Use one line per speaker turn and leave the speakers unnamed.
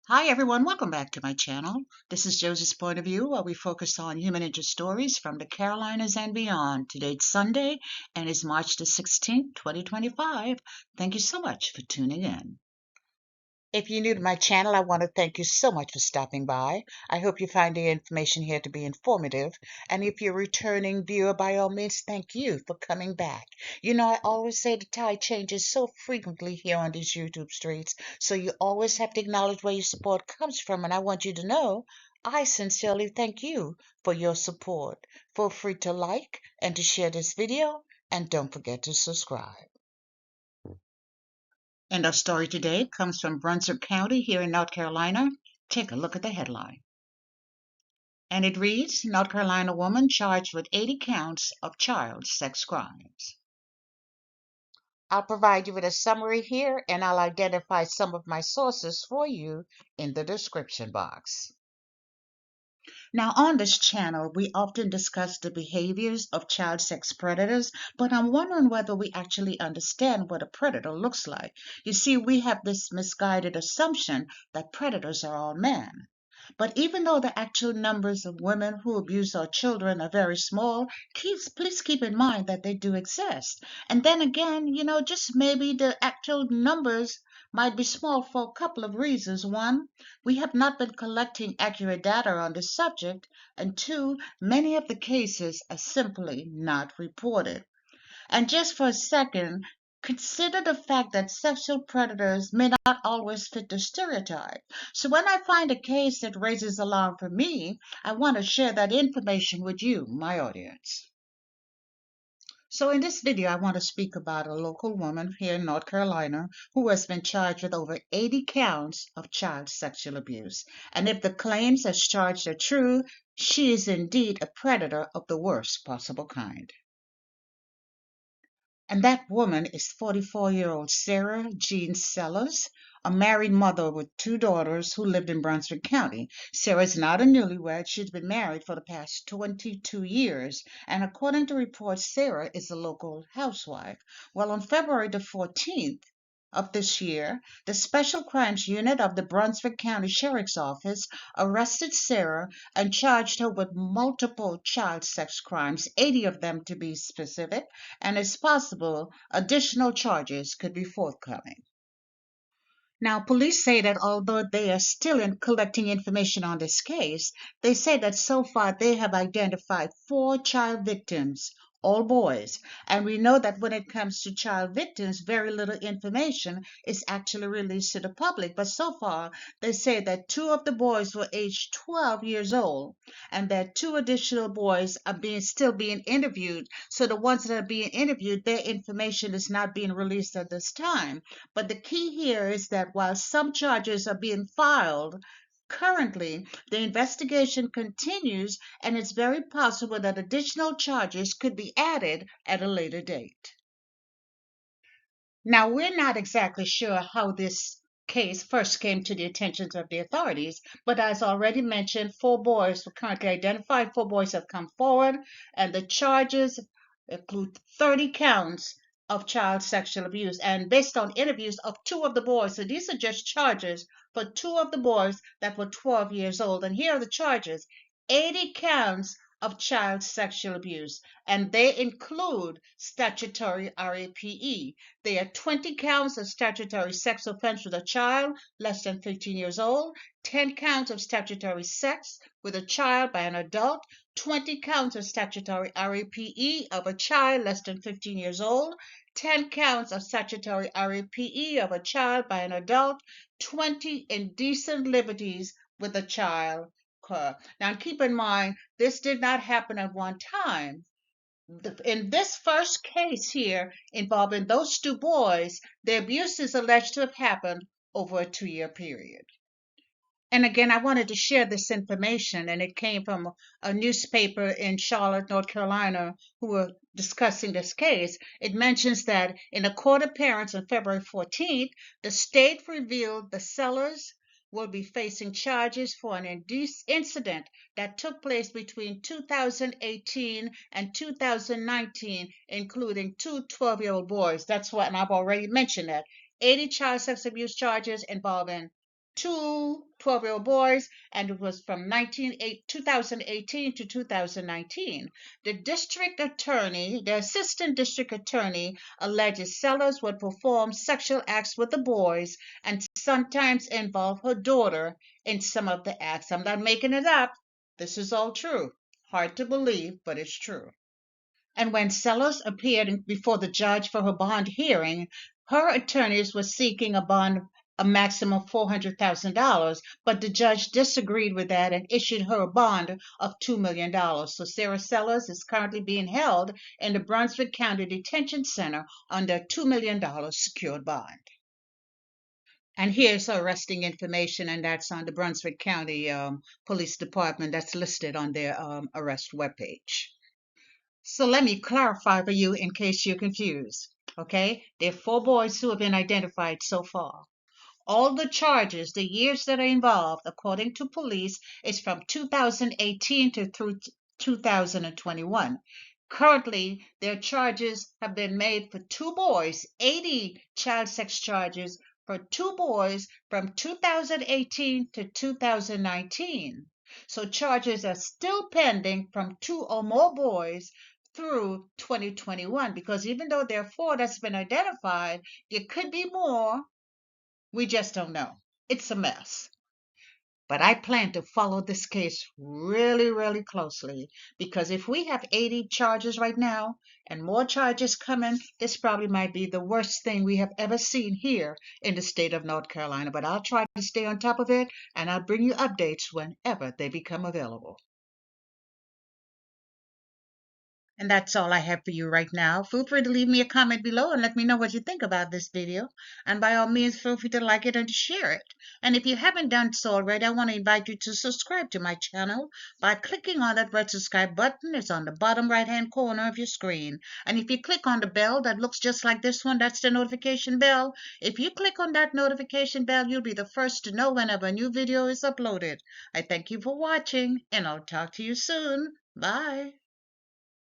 Hi everyone, welcome back to my channel. This is Josie's Point of View, where we focus on human interest stories from the Carolinas and beyond. Today's Sunday and it's March the 16th, 2025. Thank you so much for tuning in. If you're new to my channel, I want to thank you so much for stopping by. I hope you find the information here to be informative. And if you're a returning viewer, by all means, thank you for coming back. You know, I always say the tide changes so frequently here on these YouTube streets, so you always have to acknowledge where your support comes from. And I want you to know I sincerely thank you for your support. Feel free to like and to share this video, and don't forget to subscribe. And our story today comes from Brunswick County here in North Carolina. Take a look at the headline. And it reads, North Carolina woman charged with 80 counts of child sex crimes. I'll provide you with a summary here, and I'll identify some of my sources for you in the description box. Now, on this channel, we often discuss the behaviors of child sex predators, but I'm wondering whether we actually understand what a predator looks like. You see, we have this misguided assumption that predators are all men. But even though the actual numbers of women who abuse our children are very small, please keep in mind that they do exist. And then again, just maybe the actual numbers might be small for a couple of reasons. One, we have not been collecting accurate data on this subject. And two, many of the cases are simply not reported. And just for a second, consider the fact that sexual predators may not always fit the stereotype. So when I find a case that raises alarm for me, I want to share that information with you, my audience. So in this video, I want to speak about a local woman here in North Carolina who has been charged with over 80 counts of child sexual abuse. And if the claims as charged are true, she is indeed a predator of the worst possible kind. And that woman is 44-year-old Sarah Jean Sellers, a married mother with two daughters who lived in Brunswick County. Sarah is not a newlywed. She's been married for the past 22 years. And according to reports, Sarah is a local housewife. Well, on February the 14th, of this year, the Special Crimes Unit of the Brunswick County Sheriff's Office arrested Sarah and charged her with multiple child sex crimes, 80 of them to be specific, and it's possible additional charges could be forthcoming. Now, police say that although they are still collecting information on this case, they say that so far they have identified 4 child victims, all boys. And we know that when it comes to child victims, very little information is actually released to the public. But so far, they say that 2 of the boys were aged 12 years old, and that 2 additional boys are still being interviewed. So the ones that are being interviewed, their information is not being released at this time. But the key here is that while some charges are being filed, currently the investigation continues, and it's very possible that additional charges could be added at a later date. Now, we're not exactly sure how this case first came to the attention of the authorities, but as already mentioned, 4 boys were currently identified. 4 boys have come forward, and the charges include 30 counts of child sexual abuse. And based on interviews of 2 of the boys, so these are just charges for 2 of the boys that were 12 years old. And here are the charges: 80 counts of child sexual abuse, and they include statutory RAPE. There are 20 counts of statutory sex offense with a child less than 15 years old, 10 counts of statutory sex with a child by an adult, 20 counts of statutory RAPE of a child less than 15 years old, 10 counts of statutory RAPE of a child by an adult, 20 indecent liberties with a child. Now keep in mind, this did not happen at one time. In this first case here involving those 2 boys, the abuse is alleged to have happened over a 2-year period. And again, I wanted to share this information, and it came from a newspaper in Charlotte, North Carolina, who were discussing this case. It mentions that in a court appearance on February 14th, the state revealed the Sellers will be facing charges for an incident that took place between 2018 and 2019, including 2 12-year-old boys. That's what, and I've already mentioned that. 80 child sex abuse charges involving two 12-year-old boys, and it was from 2018 to 2019. The assistant district attorney, alleges Sellers would perform sexual acts with the boys and sometimes involve her daughter in some of the acts. I'm not making it up. This is all true. Hard to believe, but it's true. And when Sellers appeared before the judge for her bond hearing, her attorneys were seeking a bond a maximum of $400,000, but the judge disagreed with that and issued her a bond of $2 million. So Sarah Sellers is currently being held in the Brunswick County Detention Center under a $2 million secured bond. And here's her arresting information, and that's on the Brunswick County Police Department. That's listed on their arrest webpage. So let me clarify for you in case you're confused. Okay, there are 4 boys who have been identified so far. All the charges, the years that are involved, according to police, is from 2018 to through 2021. Currently, their charges have been made for 2 boys, 80 child sex charges for 2 boys from 2018 to 2019. So charges are still pending from 2 or more boys through 2021, because even though there are 4 that's been identified, there could be more. We just don't know. It's a mess. But I plan to follow this case really, really closely, because if we have 80 charges right now and more charges coming, this probably might be the worst thing we have ever seen here in the state of North Carolina. But I'll try to stay on top of it, and I'll bring you updates whenever they become available. And that's all I have for you right now. Feel free to leave me a comment below and let me know what you think about this video. And by all means, feel free to like it and to share it. And if you haven't done so already, I want to invite you to subscribe to my channel by clicking on that red subscribe button. It's on the bottom right-hand corner of your screen. And if you click on the bell that looks just like this one, that's the notification bell. If you click on that notification bell, you'll be the first to know whenever a new video is uploaded. I thank you for watching, and I'll talk to you soon. Bye.